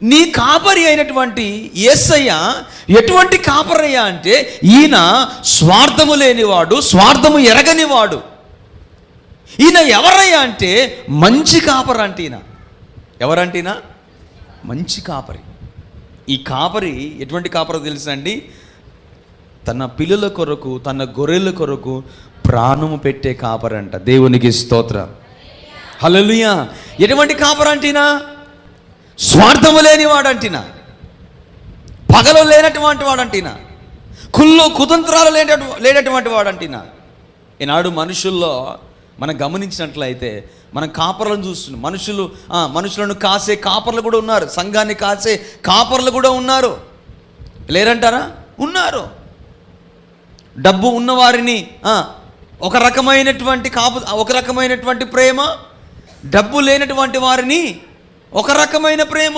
నీ కాపరి అయినటువంటి యేసయ్య ఎటువంటి కాపరయ్యా అంటే, ఈయన స్వార్థము లేనివాడు, స్వార్థము ఎరగనివాడు. ఈయన ఎవరయ్యా అంటే మంచి కాపరి అంటే ఈయన. ఎవరంటేనా? మంచి కాపరి. ఈ కాపరి ఎటువంటి కాపరి తెలుసా అండి? తన పిల్లల కొరకు, తన గొర్రెల కొరకు ప్రాణము పెట్టే కాపరి అంట. దేవునికి స్తోత్రం, హల్లెలూయా. ఎటువంటి కాపరి అంటేనా? స్వార్థము లేనివాడంటినా, పగలు లేనటువంటి వాడంటినా, కుతంత్రాలు లేనటువంటి వాడంటినా. ఈనాడు మనుషుల్లో మనం గమనించినట్లయితే మనం కాపర్లను చూస్తున్నాం. మనుషులను కాసే కాపర్లు కూడా ఉన్నారు, సంఘాన్ని కాసే కాపర్లు కూడా ఉన్నారు. లేరంటారా? ఉన్నారు. డబ్బు ఉన్నవారిని ఒక రకమైనటువంటి ప్రేమ, డబ్బు లేనటువంటి వారిని ఒక రకమైన ప్రేమ.